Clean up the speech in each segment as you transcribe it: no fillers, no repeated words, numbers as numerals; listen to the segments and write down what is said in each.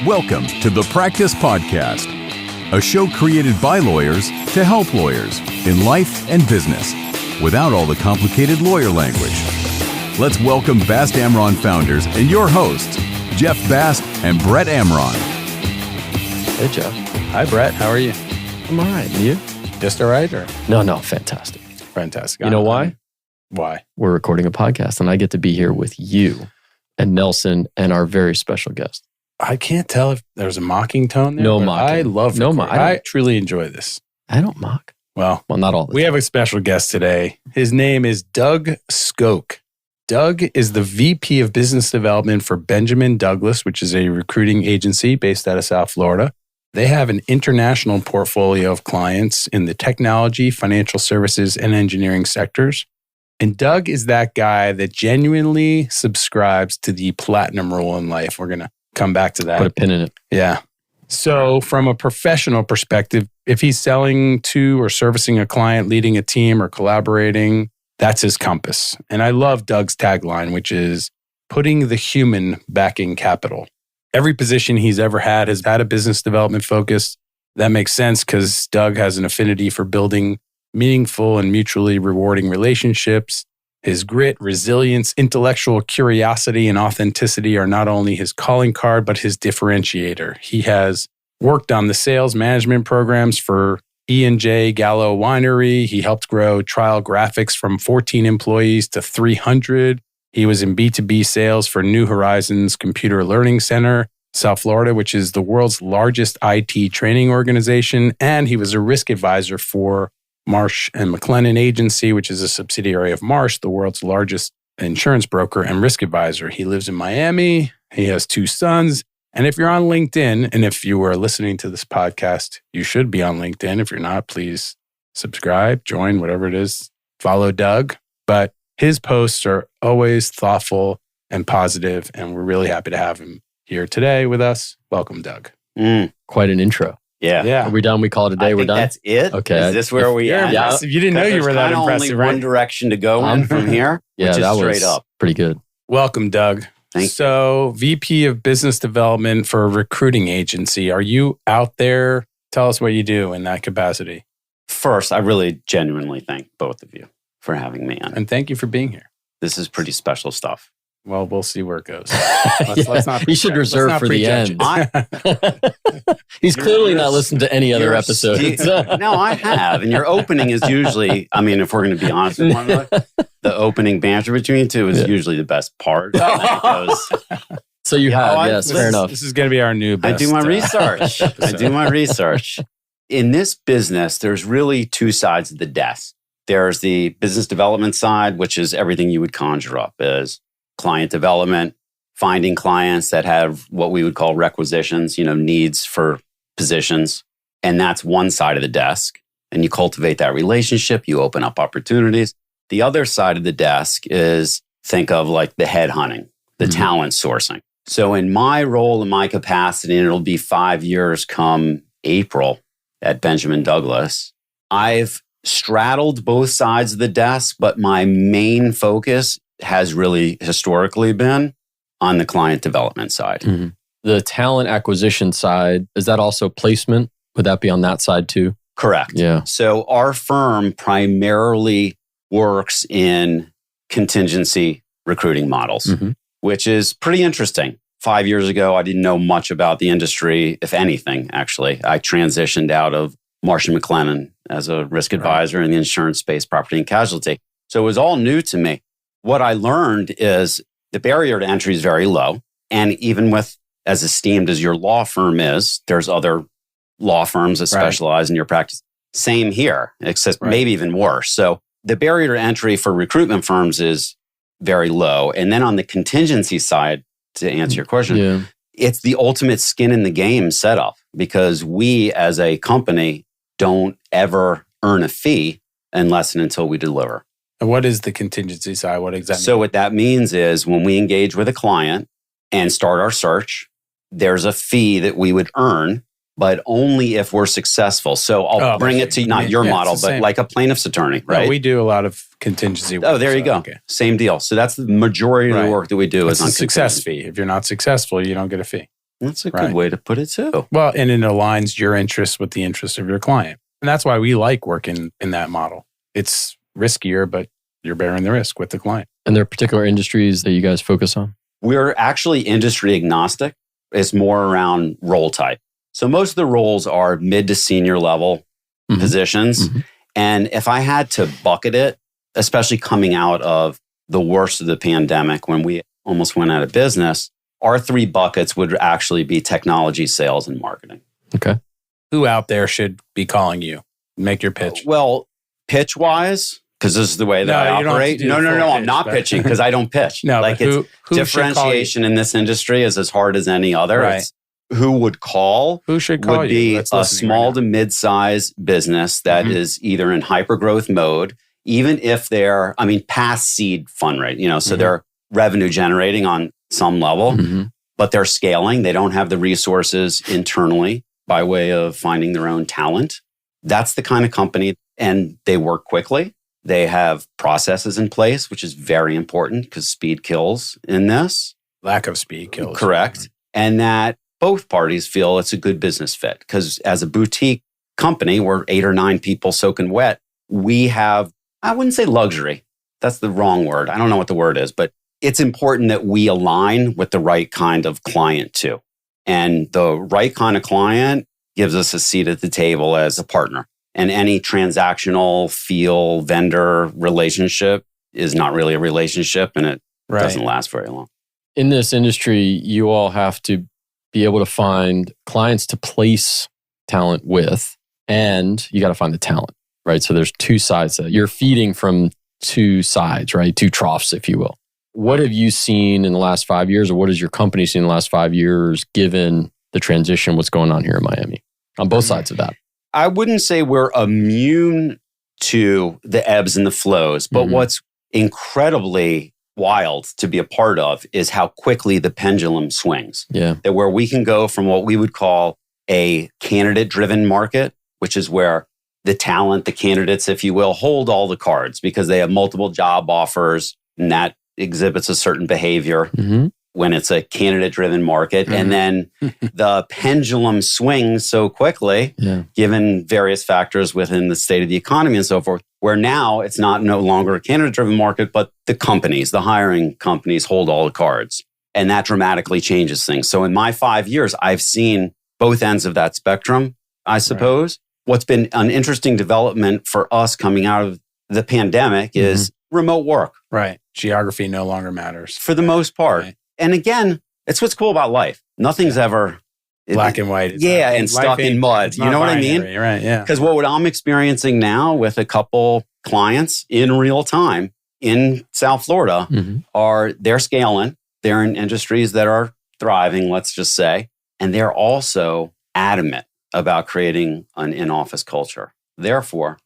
Welcome to the Practice Podcast, a show created by lawyers to help lawyers in life and business without all the complicated lawyer language. Let's welcome Bast Amron founders and your hosts, Jeff Bast and Brett Amron. Hey, Jeff. Hi, Brett. How are you? I'm all right. And you? Just all right? Or No, fantastic. fantastic. You know why? Why? We're recording a podcast and I get to be here with you and Nelson and our very special guest. I can't tell if there's a mocking tone there. No but mocking. I love No recording. I truly enjoy this. I don't mock. Well, Not all the we time. have a special guest today. His name is Doug Skoke. Doug is the VP of Business Development for Benjamin Douglas, which is a recruiting agency based out of South Florida. They have an international portfolio of clients in the technology, financial services, and engineering sectors. And Doug is that guy that genuinely subscribes to the platinum rule in life. We're going to come back to that. Put a pin in it. Yeah. So from a professional perspective, if he's selling to or servicing a client, leading a team or collaborating, that's his compass. And I love Doug's tagline, which is putting the human back in capital. Every position he's ever had has had a business development focus. That makes sense because Doug has an affinity for building meaningful and mutually rewarding relationships. His grit, resilience, intellectual curiosity, and authenticity are not only his calling card, but his differentiator. He has worked on the sales management programs for E&J Gallo Winery. He helped grow Trial Graphics from 14 employees to 300. He was in B2B sales for New Horizons Computer Learning Center, South Florida, which is the world's largest IT training organization. And he was a risk advisor for Marsh & McLennan Agency, which is a subsidiary of Marsh, the world's largest insurance broker and risk advisor. He lives in Miami. He has 2 sons. And if you're on LinkedIn, and if you are listening to this podcast, you should be on LinkedIn. If you're not, please subscribe, join, whatever it is. Follow Doug. But his posts are always thoughtful and positive, and we're really happy to have him here today with us. Welcome, Doug. Quite an intro. Yeah. Are we done? We call it a day? I We're think done? that's it. Okay. Is this where we You're at? impressive. You didn't know you were that There's impressive, only right? one direction to go in from here, Yeah, which that is straight was up. pretty good. Welcome, Doug. Thank you. So, VP of Business Development for a recruiting agency. Are you out there? Tell us what you do in that capacity. First, I really genuinely thank both of you for having me on. And thank you for being here. This is pretty special stuff. Well, we'll see where it goes. Yeah, Let's not he should prejudge. reserve Let's not for the prejudge end. it. He's clearly not listened to any other You're episodes. No, I have. And your opening is usually, I mean, if we're going to be honest with one another, the opening banter between you two is usually the best part. So you have, yes, this fair is- enough. This is going to be our new best. I do my research. I do my research. In this business, there's really 2 sides of the desk. There's the business development side, which is everything you would conjure up as client development, finding clients that have what we would call requisitions, needs for positions. And that's one side of the desk. And you cultivate that relationship, you open up opportunities. The other side of the desk is think of like the headhunting, the talent sourcing. So in my role, in my capacity, and it'll be 5 years come April at Benjamin Douglas, I've straddled both sides of the desk, but my main focus has really historically been on the client development side. Mm-hmm. The talent acquisition side, is that also placement? Would that be on that side too? Correct. Yeah. So our firm primarily works in contingency recruiting models, which is pretty interesting. 5 years ago, I didn't know much about the industry, if anything, actually. I transitioned out of Marsh & McLennan as a risk advisor in the insurance space, property and casualty. So it was all new to me. What I learned is the barrier to entry is very low. And even with as esteemed as your law firm is, there's other law firms that specialize in your practice. Same here, except maybe even worse. So the barrier to entry for recruitment firms is very low. And then on the contingency side, to answer your question, it's the ultimate skin in the game setup because we as a company don't ever earn a fee unless and until we deliver. And what is the contingency side? What exactly? So what that means is when we engage with a client and start our search, there's a fee that we would earn, but only if we're successful. So I'll bring it to not your model, but like a plaintiff's attorney, right? No, we do a lot of contingency work. Oh, there you go. Okay. Same deal. So that's the majority of the work that we do It's is on a success contingency. fee. If you're not successful, you don't get a fee. That's a good way to put it too. Well, and it aligns your interests with the interests of your client. And that's why we like working in that model. It's riskier, but you're bearing the risk with the client. And there are particular industries that you guys focus on? We're actually industry agnostic. It's more around role type. So most of the roles are mid to senior level positions. And if I had to bucket it, especially coming out of the worst of the pandemic when we almost went out of business, our 3 buckets would actually be technology, sales, and marketing. Okay. Who out there should be calling you? Make your pitch. Well, pitch-wise, because this is the way that I operate. No, I'm not pitching because I don't pitch. No, like who differentiation in this industry is as hard as any other. Right. It's who would call? Who should call would you? be a small to mid-size business that is either in hyper-growth mode, even if they're, past seed fund rate, so they're revenue generating on some level, but they're scaling. They don't have the resources internally by way of finding their own talent. That's the kind of company, and they work quickly. They have processes in place, which is very important because speed kills in this. Lack of speed kills. Correct. And that both parties feel it's a good business fit because as a boutique company, we're 8 or 9 people soaking wet. We have, I wouldn't say luxury. That's the wrong word. I don't know what the word is, but it's important that we align with the right kind of client too. And the right kind of client gives us a seat at the table as a partner. And any transactional vendor relationship is not really a relationship, and it doesn't last very long. In this industry, you all have to be able to find clients to place talent with, and you got to find the talent, right? So there's 2 sides that you're feeding from 2 sides, right? 2 troughs, if you will. What have you seen in the last 5 years, or what has your company seen in the last 5 years, given the transition, what's going on here in Miami on both sides of that? I wouldn't say we're immune to the ebbs and the flows, but what's incredibly wild to be a part of is how quickly the pendulum swings. Yeah. That where we can go from what we would call a candidate-driven market, which is where the talent, the candidates, if you will, hold all the cards because they have multiple job offers, and that exhibits a certain behavior when it's a candidate-driven market. And then the pendulum swings so quickly, given various factors within the state of the economy and so forth, where now it's no longer a candidate-driven market, but the companies, the hiring companies hold all the cards. And that dramatically changes things. So in my 5 years, I've seen both ends of that spectrum, I suppose. What's been an interesting development for us coming out of the pandemic is remote work. Right. Geography no longer matters. For the most part. Right. And again, it's what's cool about life. Nothing's ever black and white. And stuck in mud. You know what I mean? Right. Yeah. Because what I'm experiencing now with a couple clients in real time in South Florida they're scaling. They're in industries that are thriving, let's just say. And they're also adamant about creating an in-office culture. Therefore,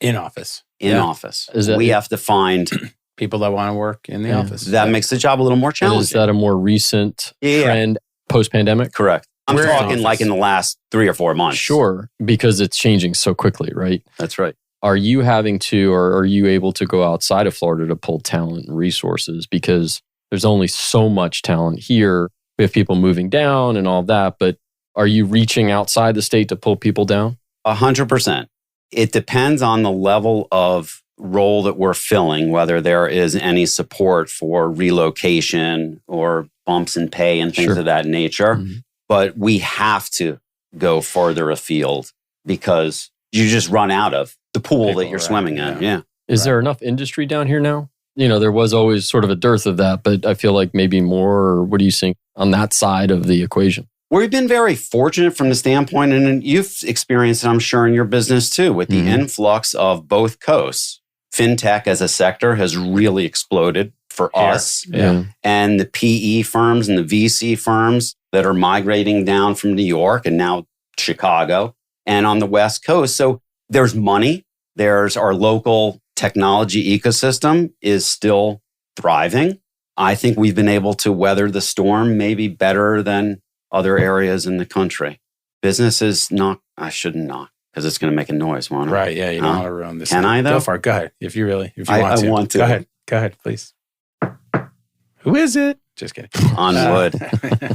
in-office. We have to find people that want to work in the office. That makes the job a little more challenging. Is that a more recent trend post-pandemic? Correct. I'm talking like in the last 3 or 4 months. Sure, because it's changing so quickly, right? That's right. Are you having to, or are you able to go outside of Florida to pull talent and resources? Because there's only so much talent here. We have people moving down and all that, but are you reaching outside the state to pull people down? 100%. It depends on the level of role that we're filling, whether there is any support for relocation or bumps in pay and things of that nature. But we have to go further afield because you just run out of the pool that you're swimming in. Yeah. Is there enough industry down here now? There was always sort of a dearth of that, but I feel like maybe more. Or what do you think on that side of the equation? We've been very fortunate from the standpoint, and you've experienced it, I'm sure, in your business too, with the influx of both coasts. Fintech as a sector has really exploded for us. Yeah. And the PE firms and the VC firms that are migrating down from New York and now Chicago and on the West Coast. So there's money. There's our local technology ecosystem is still thriving. I think we've been able to weather the storm maybe better than other areas in the country. Business is not, I shouldn't knock because it's going to make a noise, won't it? Right, yeah, you don't want to ruin this. Can I though? Go for it, go ahead. If you want to. I want to. Go ahead, please. Who is it? Just kidding. On wood.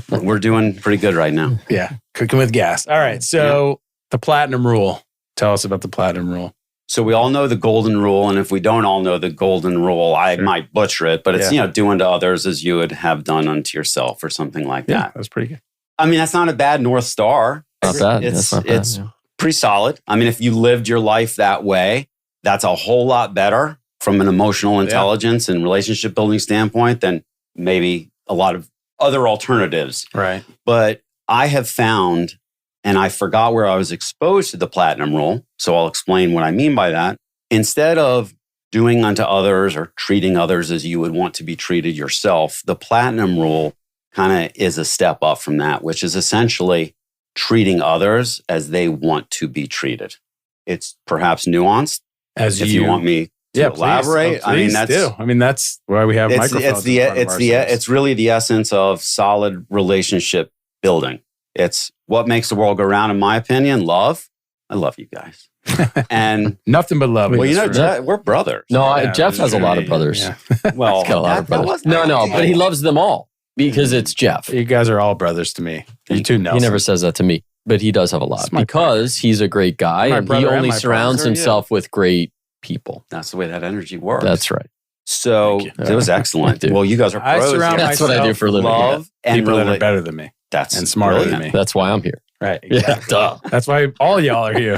We're doing pretty good right now. Yeah. Cooking with gas. All right. So the platinum rule. Tell us about the platinum rule. So we all know the golden rule. And if we don't all know the golden rule, I might butcher it, but it's, do unto others as you would have done unto yourself or something like that. That's pretty good. I mean, that's not a bad North Star. Not bad. It's pretty solid. I mean, if you lived your life that way, that's a whole lot better from an emotional intelligence and relationship building standpoint than maybe a lot of other alternatives. Right. But I have found, and I forgot where I was exposed to the platinum rule, so I'll explain what I mean by that. Instead of doing unto others or treating others as you would want to be treated yourself, the platinum rule kind of is a step up from that, which is essentially treating others as they want to be treated. It's perhaps nuanced. If you want me to elaborate, that's why we have microphones. It's really the essence of solid relationship building. It's what makes the world go round, in my opinion. Love. I love you guys. And nothing but love. Well, Jeff, we're brothers. No, Jeff has a lot of brothers. Yeah. Well, he's got a lot of brothers. No, but he loves them all because it's Jeff. You guys are all brothers to me. You two Nelson. He never says that to me, but he does have a lot because he's a great guy and he only surrounds himself with great people. That's the way that energy works. That's right. So it was excellent. Well, you guys are pros. That's what I do for a living. Love and people that are better than me. And smarter than me. That's why I'm here. Right. Exactly. Yeah, that's why all y'all are here.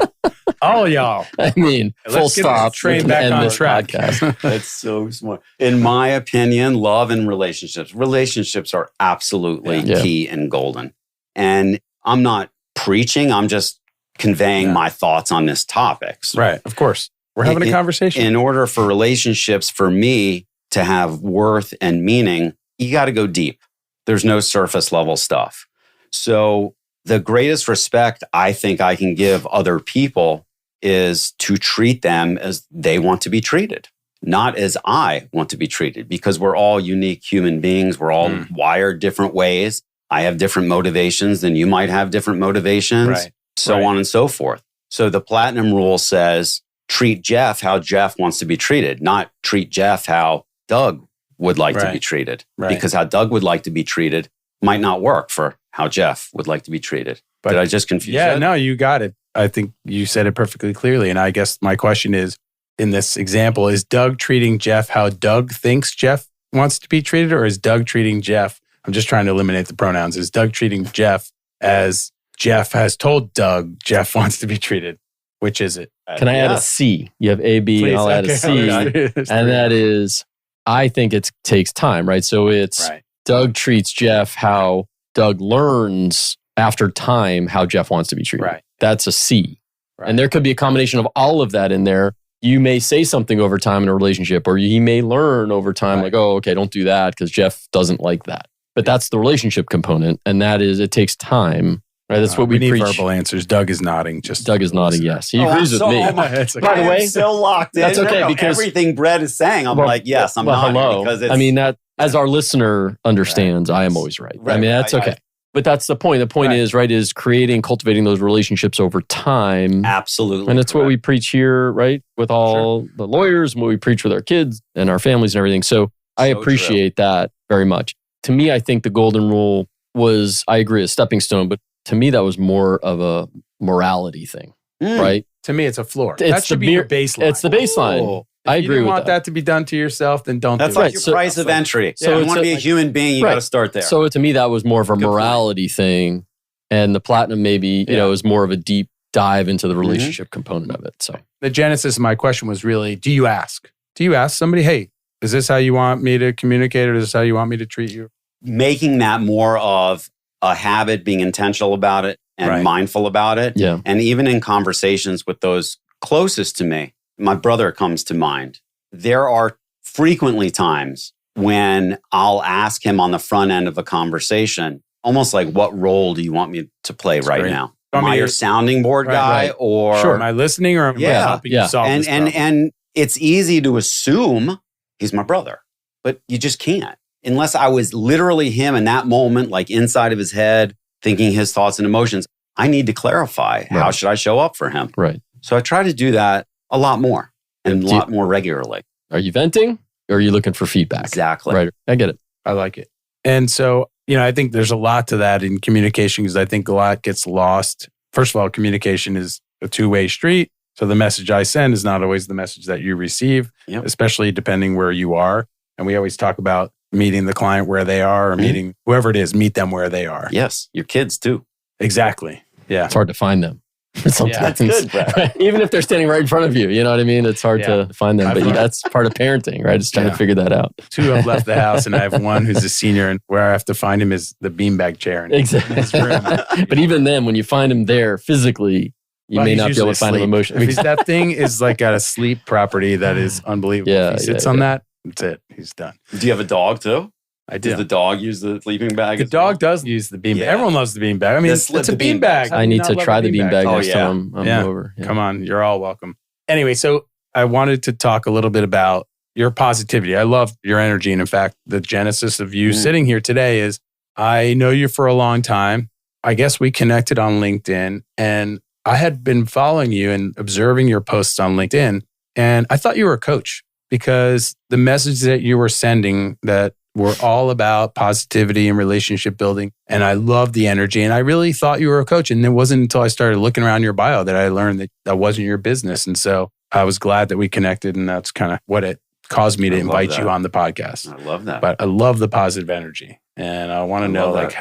All y'all. I mean, full stop. Train back on track. That's so smart. In my opinion, love and relationships are absolutely key and golden. And I'm not preaching. I'm just conveying my thoughts on this topic. So right. Of course. We're having a conversation. In order for relationships, for me to have worth and meaning, you got to go deep. There's no surface level stuff. So the greatest respect I think I can give other people is to treat them as they want to be treated, not as I want to be treated, because we're all unique human beings. We're all wired different ways. I have different motivations than you might have different motivations, so on and so forth. So the platinum rule says, treat Jeff how Jeff wants to be treated, not treat Jeff how Doug would like to be treated. Because how Doug would like to be treated might not work for how Jeff would like to be treated. But did I just confuse you? Yeah, no, you got it. I think you said it perfectly clearly. And I guess my question is, in this example, is Doug treating Jeff how Doug thinks Jeff wants to be treated? Or is Doug treating Jeff, I'm just trying to eliminate the pronouns, is Doug treating Jeff as Jeff has told Doug Jeff wants to be treated? Which is it? Can I add a C? You have A, B, and I'll add a C. And that is, I think it takes time, right? So it's Doug treats Jeff how Doug learns after time how Jeff wants to be treated. Right. That's a C. Right. And there could be a combination of all of that in there. You may say something over time in a relationship, or he may learn over time, like, oh, okay, don't do that because Jeff doesn't like that. But that's the relationship component. And that is, it takes time. Right, that's what we need preach. Verbal answers. Doug is nodding. Doug is nodding. Yes, he agrees with me. By the way, still locked in. That's okay because everything Brett is saying, I'm like, yes, I'm nodding. Hello. Because it's, I mean, that as our listener understands, I am always right. I mean, that's okay. But that's the point. The point is creating, cultivating those relationships over time. Absolutely, and it's what we preach here, right, with all the lawyers, and what we preach with our kids and our families and everything. So I appreciate that very much. To me, I think the golden rule was, I agree, a stepping stone, but to me, that was more of a morality thing, right? To me, it's a floor. That should be your baseline. It's the baseline. Ooh. I agree with that. If you want that to be done to yourself, then don't do it. That's like your price of entry. So you want to be a human being, you got to start there. So to me, that was more of a morality thing. And the platinum maybe, is more of a deep dive into the relationship component of it. So the genesis of my question was really, do you ask? Do you ask somebody, hey, is this how you want me to communicate, or is this how you want me to treat you? Making that more of a habit, being intentional about it and mindful about it. Yeah. And even in conversations with those closest to me, my brother comes to mind. There are frequently times when I'll ask him on the front end of a conversation, almost like, what role do you want me to play now? Am I your sounding board guy or... Sure, am I listening or am I helping you solve this problem? And it's easy to assume he's my brother, but you just can't. Unless I was literally him in that moment, like inside of his head, thinking his thoughts and emotions, I need to clarify how should I show up for him. Right. So I try to do that a lot more and a lot more regularly. Are you venting or are you looking for feedback? Exactly. Right. I get it. I like it. And so, I think there's a lot to that in communication because I think a lot gets lost. First of all, communication is a two-way street. So the message I send is not always the message that you receive, especially depending where you are. And we always talk about meeting the client where they are or meeting whoever it is, meet them where they are. Yes, your kids too. Exactly. Yeah. It's hard to find them. Sometimes. That's good, Brad. Even if they're standing right in front of you, you know what I mean? It's hard to find them, but that's part of parenting, right? It's trying to figure that out. 2 have left the house and I have one who's a senior, and where I have to find him is the beanbag chair in his room. But even then, when you find him there physically, you may not be able to find him emotionally. That thing is like at a sleep property that is unbelievable. If he sits on that, that's it. He's done. Do you have a dog too? I do. Does the dog use the sleeping bag? The dog does use the beanbag. Everyone loves the beanbag. I mean, it's a beanbag. I need to try the beanbag next time I'm over. Come on. You're all welcome. Anyway, so I wanted to talk a little bit about your positivity. I love your energy. And in fact, the genesis of you sitting here today is I know you for a long time. I guess we connected on LinkedIn, and I had been following you and observing your posts on LinkedIn. And I thought you were a coach because the message that you were sending that were all about positivity and relationship building. And I loved the energy. And I really thought you were a coach. And it wasn't until I started looking around your bio that I learned that that wasn't your business. And so I was glad that we connected. And that's kind of what it caused me to invite you on the podcast. I love that. But I love the positive energy. And I want to know, like,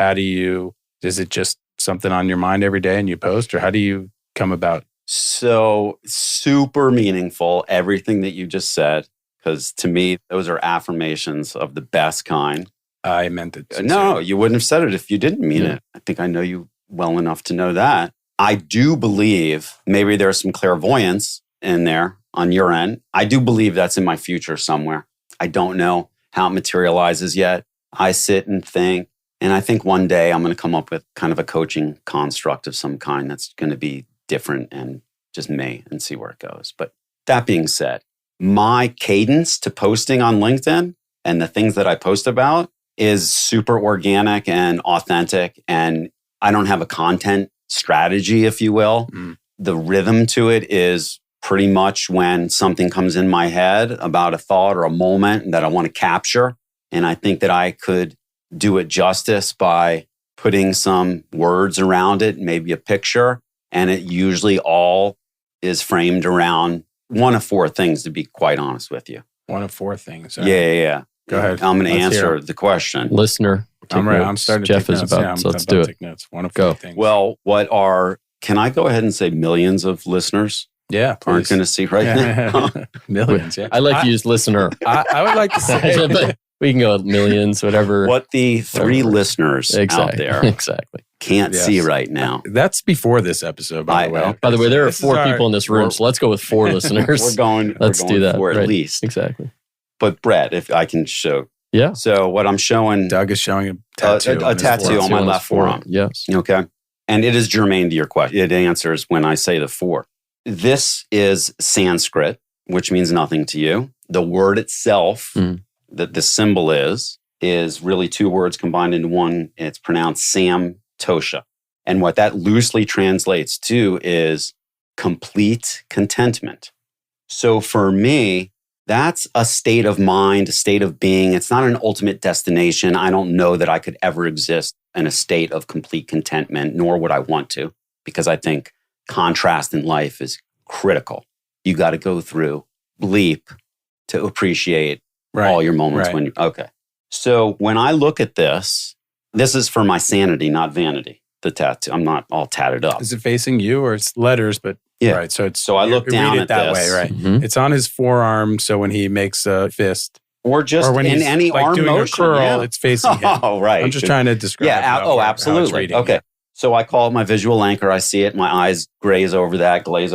is it just something on your mind every day and you post, or how do you come about? So super meaningful, everything that you just said. Because to me, those are affirmations of the best kind. I meant it. No, you wouldn't have said it if you didn't mean it. I think I know you well enough to know that. I do believe, maybe there's some clairvoyance in there on your end. I do believe that's in my future somewhere. I don't know how it materializes yet. I sit and think, and I think one day I'm going to come up with kind of a coaching construct of some kind that's going to be different and just me, and see where it goes. But that being said, my cadence to posting on LinkedIn and the things that I post about is super organic and authentic. And I don't have a content strategy, if you will. The rhythm to it is pretty much when something comes in my head about a thought or a moment that I want to capture. And I think that I could do it justice by putting some words around it, maybe a picture. And it usually all is framed around one of 4 things, to be quite honest with you. One of 4 things. Yeah. Go ahead. I'm going to answer the question. Listener. I'm starting to Jeff take is notes. about, so let's do it. Take notes. One of 4 things. Well, can I go ahead and say millions of listeners aren't going to see right now? Millions, yeah. I like to use listener. I would like to say. But we can go millions, whatever. What the 3 listeners out there can't see right now. That's before this episode, by the way. By the way, there are 4 people in this room, so let's go with 4 listeners. Let's do that. 4 at least. Exactly. But Brett, if I can show. Yeah. So what I'm showing. Doug is showing a tattoo. A tattoo on my left forearm. Yes. Okay. And it is germane to your question. It answers when I say the 4. This is Sanskrit, which means nothing to you. The word itself, that the symbol is really 2 words combined into one. It's pronounced Sam Tosha. And what that loosely translates to is complete contentment. So for me, that's a state of mind, a state of being. It's not an ultimate destination. I don't know that I could ever exist in a state of complete contentment, nor would I want to, because I think contrast in life is critical. You got to go through bleep to appreciate all your moments when okay. So when I look at this is for my sanity, not vanity, the tattoo. I'm not all tatted up. Is it facing you, or it's letters? But right. So I look down at that this. way, right? Mm-hmm. It's on his forearm. So when he makes a fist, or when in any like arm doing motion, a curl, it's facing him. Oh, right. I'm just trying to describe. Absolutely. Okay. So I call it my visual anchor. I see it. My eyes glaze over,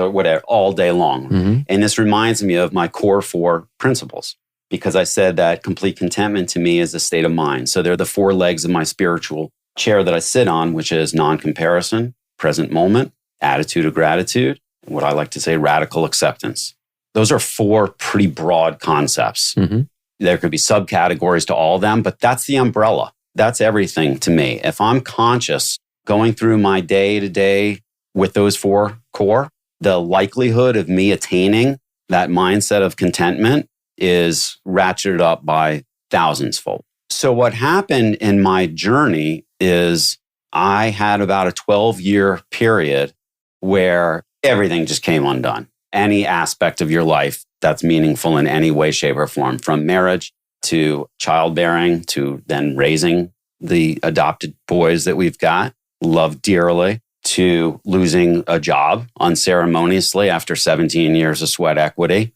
whatever, all day long. Mm-hmm. And this reminds me of my core 4 principles, because I said that complete contentment to me is a state of mind. So they're the 4 legs of my spiritual chair that I sit on, which is non-comparison, present moment, attitude of gratitude, and what I like to say, radical acceptance. Those are 4 pretty broad concepts. Mm-hmm. There could be subcategories to all of them, but that's the umbrella. That's everything to me. If I'm conscious going through my day to day with those 4 core, the likelihood of me attaining that mindset of contentment is ratcheted up by thousands fold. So what happened in my journey is I had about a 12-year period where everything just came undone. Any aspect of your life that's meaningful in any way, shape, or form, from marriage to childbearing to then raising the adopted boys that we've got, love dearly, to losing a job unceremoniously after 17 years of sweat equity,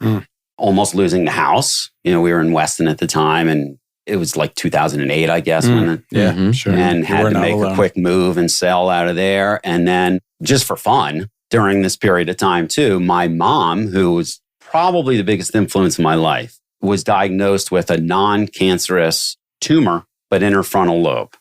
almost losing the house. We were in Weston at the time, and it was like 2008, I guess, Sure. And had to make a quick move and sell out of there. And then just for fun, during this period of time too, my mom, who was probably the biggest influence in my life, was diagnosed with a non-cancerous tumor, but in her frontal lobe.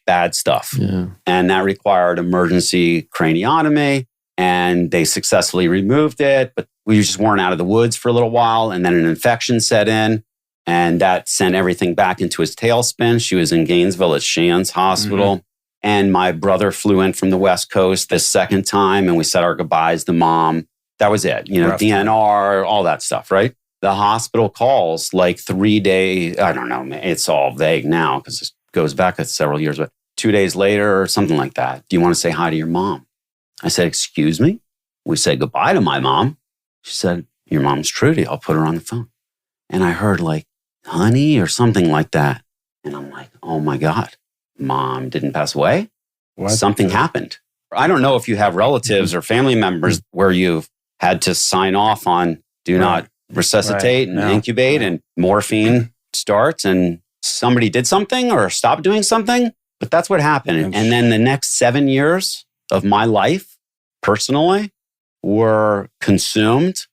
Bad stuff. Yeah. And that required emergency craniotomy, and they successfully removed it, but we just weren't out of the woods for a little while. And then an infection set in, and that sent everything back into his tailspin. She was in Gainesville at Shands Hospital. And my brother flew in from the West Coast this second time, and we said our goodbyes to mom. That was it. DNR, all that stuff, right? The hospital calls like 3 days, I don't know, it's all vague now because it goes back several years, but 2 days later or something like that. Do you want to say hi to your mom? I said, excuse me? We said goodbye to my mom. She said, your mom's Trudy. I'll put her on the phone. And I heard like, honey, or something like that. And I'm like, oh my God, mom didn't pass away? What? Something happened. I don't know if you have relatives or family members where you've had to sign off on do not resuscitate and incubate and morphine starts and somebody did something or stopped doing something. But that's what happened. And then the next 7 years of my life, personally, were consumed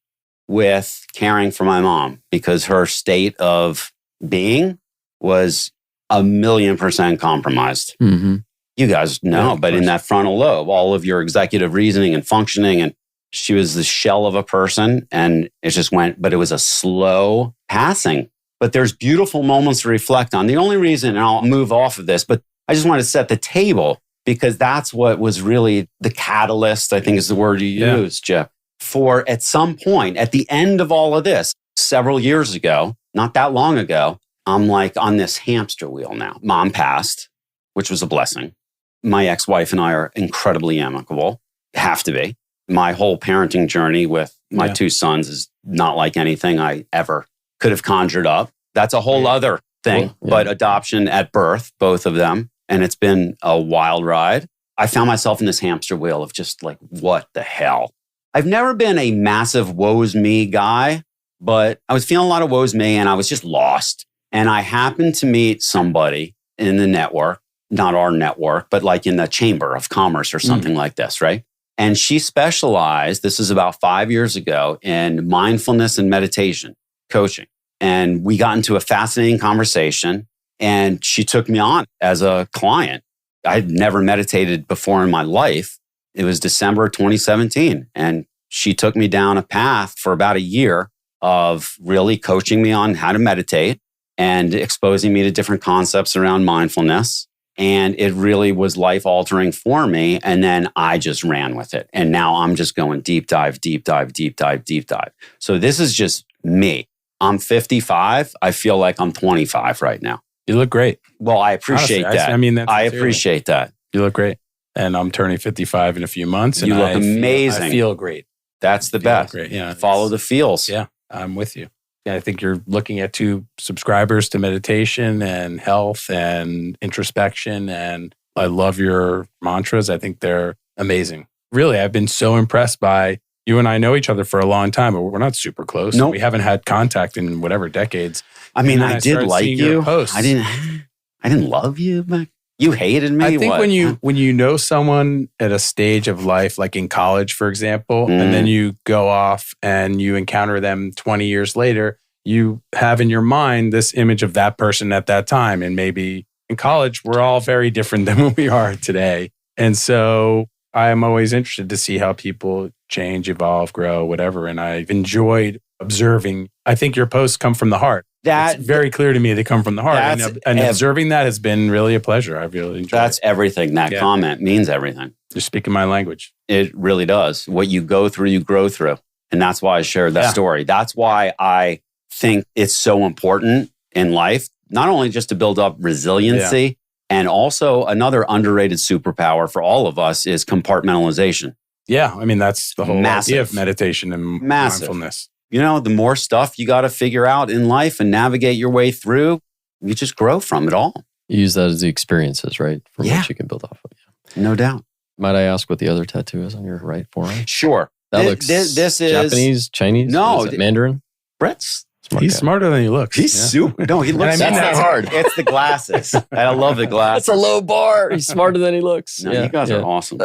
with caring for my mom because her state of being was 1,000,000% compromised. You guys know, but in that frontal lobe, all of your executive reasoning and functioning, and she was the shell of a person, and it just went, but it was a slow passing. But there's beautiful moments to reflect on. The only reason, and I'll move off of this, but I just want to set the table because that's what was really the catalyst, I think is the word you used, Jeff, for at some point, at the end of all of this, several years ago, not that long ago, I'm like on this hamster wheel now. Mom passed, which was a blessing. My ex-wife and I are incredibly amicable, have to be. My whole parenting journey with my two sons is not like anything I ever could have conjured up. That's a whole other thing, but adoption at birth, both of them. And it's been a wild ride. I found myself in this hamster wheel of just like, what the hell? I've never been a massive woe's me guy, but I was feeling a lot of woe's me and I was just lost. And I happened to meet somebody in the network, not our network, but like in the Chamber of Commerce or something like this, right? And she specialized, this is about 5 years ago, in mindfulness and meditation coaching. And we got into a fascinating conversation and she took me on as a client. I'd never meditated before in my life. It was December 2017. And she took me down a path for about a year of really coaching me on how to meditate and exposing me to different concepts around mindfulness. And it really was life altering for me. And then I just ran with it. And now I'm just going deep dive, deep dive, deep dive, deep dive. So this is just me. I'm 55. I feel like I'm 25 right now. You look great. Well, I appreciate that. I appreciate that. You look great. And I'm turning 55 in a few months. And you look amazing. I feel great. That's the best. Great. Yeah, follow the feels. Yeah, I'm with you. Yeah, I think you're looking at 2 subscribers to meditation and health and introspection. And I love your mantras. I think they're amazing. Really, I've been so impressed by you and I know each other for a long time, but we're not super close. Nope. We haven't had contact in whatever decades. I mean, I did like you. I didn't love you, but you hated me. I think when you know someone at a stage of life, like in college, for example, and then you go off and you encounter them 20 years later, you have in your mind this image of that person at that time. And maybe in college, we're all very different than what we are today. And so I'm always interested to see how people change, evolve, grow, whatever. And I've enjoyed observing. I think your posts come from the heart. It's very clear to me they come from the heart. And observing that has been really a pleasure. I've really enjoyed it. That's everything. That comment means everything. You're speaking my language. It really does. What you go through, you grow through. And that's why I shared that story. That's why I think it's so important in life not only just to build up resiliency, and also another underrated superpower for all of us is compartmentalization. Yeah. I mean, that's the whole Massive. idea of meditation and mindfulness. You know, the more stuff you got to figure out in life and navigate your way through, you just grow from it all. You use that as the experiences, right? From Yeah. which you can build off of. Yeah. No doubt. Might I ask what the other tattoo is on your right forearm? Sure. That looks this is Japanese, Chinese? No, What is it, Mandarin? Brett's. Smart He's guy. smarter than he looks. He's super. No, he looks. I mean, that's not hard. It's the glasses. I love the glasses. That's a low bar. He's smarter than he looks. No, you guys are awesome.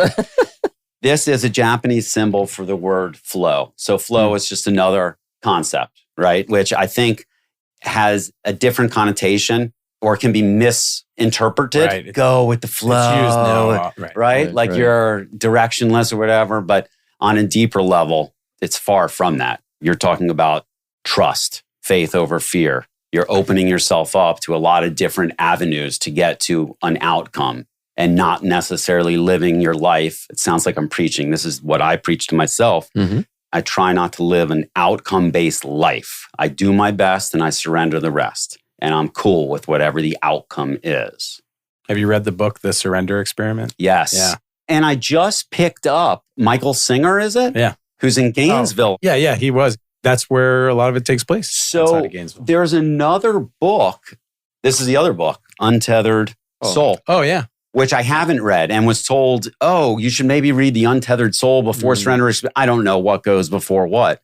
This is a Japanese symbol for the word flow. So flow is just another concept, right? Which I think has a different connotation or can be misinterpreted. Right. Go with the flow. It's used now. Right. Right? Like right. you're directionless or whatever. But on a deeper level, it's far from that. You're talking about trust, faith over fear. You're opening yourself up to a lot of different avenues to get to an outcome and not necessarily living your life. It sounds like I'm preaching. This is what I preach to myself. Mm-hmm. I try not to live an outcome-based life. I do my best and I surrender the rest. And I'm cool with whatever the outcome is. Have you read the book, The Surrender Experiment? Yes. Yeah. And I just picked up Michael Singer, is it? Yeah. Who's in Gainesville. Yeah, he was. That's where a lot of it takes place. So outside of Gainesville. there's another book. This is the other book, Untethered Soul, Oh, yeah. which I haven't read and was told, oh, you should maybe read The Untethered Soul before Surrender. I don't know what goes before what,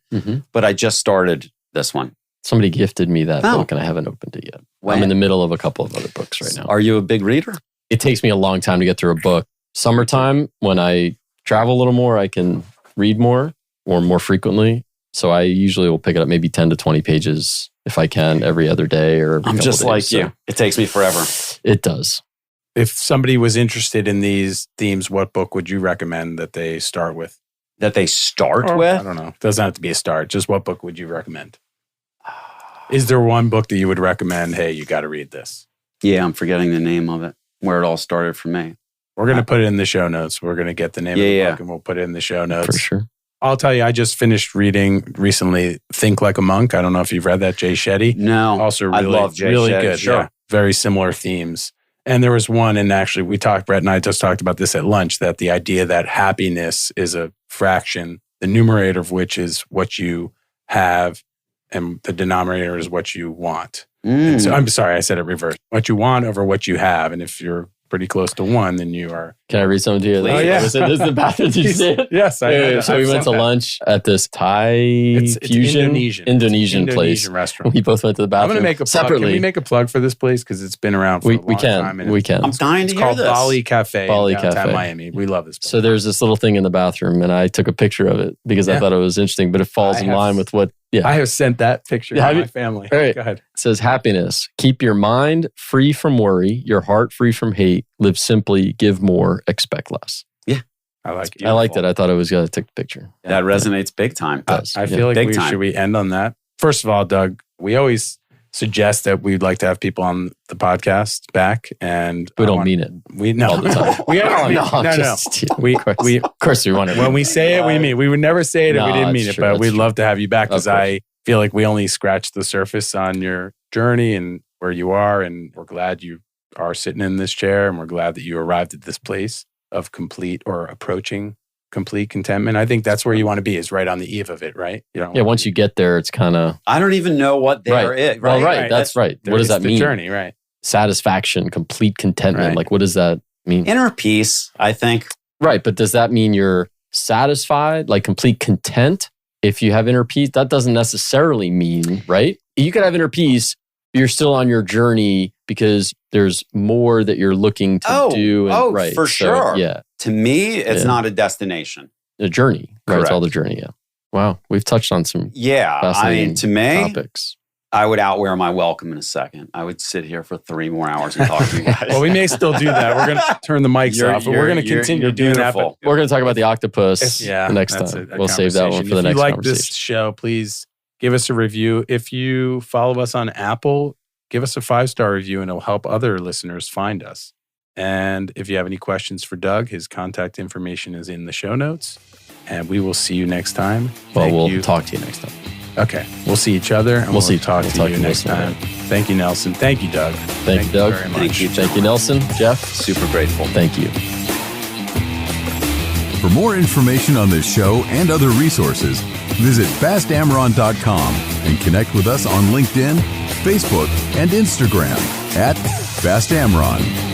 but I just started this one. Somebody gifted me that Oh. book and I haven't opened it yet. When? I'm in the middle of a couple of other books right now. Are you a big reader? It takes me a long time to get through a book. Summertime, when I travel a little more, I can read more or more frequently. So I usually will pick it up maybe 10 to 20 pages if I can every other day or every I'm couple just days. like So you. It takes me forever. It does. If somebody was interested in these themes, what book would you recommend that they start with? That they start Or, with? I don't know. It doesn't have to be a start. Just what book would you recommend? Is there one book that you would recommend? Hey, you got to read this. Yeah, I'm forgetting the name of it, where it all started for me. We're going to put it in the show notes. We're going to get the name of the Yeah. book and we'll put it in the show notes. For sure. I'll tell you, I just finished reading recently Think Like a Monk. I don't know if you've read that, Jay Shetty. No, Also I really, love Jay really Shetty, good. sure. Yeah. Very similar themes. And there was one, and actually Brett and I just talked about this at lunch, that the idea that happiness is a fraction, the numerator of which is what you have, and the denominator is what you want. Mm. So I'm sorry, I said it reversed. What you want over what you have. And if you're pretty close to one, then you are. Can I read something to you? Please. Oh, yeah. This is the bathroom. Did you see it? Yes, So we went to lunch at this Thai It's fusion Indonesian place. restaurant. We both went to the I'm bathroom going to make a plug. separately. Can we make a plug for this place? Because it's been around for a long time. And We can. I'm dying It's to hear called this. Bali Cafe Bali in downtown Cafe. Miami. We love this place. So there's this little thing in the bathroom, and I took a picture of it because I Yeah. thought it was interesting, but it falls I in have- line with what. Yeah, I have sent that picture Yeah, to have my you? family. All right. Go ahead. It says happiness. Keep your mind free from worry, your heart free from hate. Live simply, give more, expect less. I like it. I liked it. I thought it was going to take the picture. That resonates big time. It does. I Yeah. feel like Big time. should we end on that? First of all, Doug, we always suggest that we'd like to have people on the podcast back, and We I don't want- mean it we no all the time. we don't no. just- We of course. we Of course we want to. when we say it, we mean. We would never say it if we No, didn't mean it's it. true, But that's we'd true. love to have you back because Of course. I feel like we only scratched the surface on your journey and where you are, and we're glad you are sitting in this chair, and we're glad that you arrived at this place of complete or approaching complete contentment. I think that's where you want to be, is right on the eve of it, right? You know, Yeah, once you get there, it's kind of I don't even know what there right. is. Well, right. right. That's right. there What does is that the mean? journey, right? Satisfaction, complete contentment. Right. Like, what does that mean? Inner peace, I think. Right. But does that mean you're satisfied, like complete content? If you have inner peace, that doesn't necessarily mean, right? You could have inner peace, but you're still on your journey because there's more that you're looking to do. And, right. for So, sure. Yeah. To me, it's Yeah. not a destination. A journey. Right. It's all Correct. the journey. Yeah. Wow. We've touched on some Yeah. I fascinating mean, to me, topics. I would outwear my welcome in a second. I would sit here for 3 more hours and talk to you guys. Well, we may still do that. We're going to turn the mics You're- off, but we're going to you're- continue you're doing that. beautiful. But We're going to talk about the octopus yeah, next that's time. a We'll save that one conversation. for the If next you like conversation. this show, please give us a review. If you follow us on Apple, give us a 5-star review and it'll help other listeners find us. And if you have any questions for Doug, his contact information is in the show notes. And we will see you next time. Well, Thank we'll you. talk to you next time. Okay. We'll see each other and We'll see- talk we'll to talk you to next listener. time. Thank you, Nelson. Thank you, Doug. Thank you, Doug. Very much. Thank you. Thank you, Nelson. Jeff. Super grateful. Thank you. For more information on this show and other resources, visit fastamron.com and connect with us on LinkedIn, Facebook, and Instagram @FastAmron.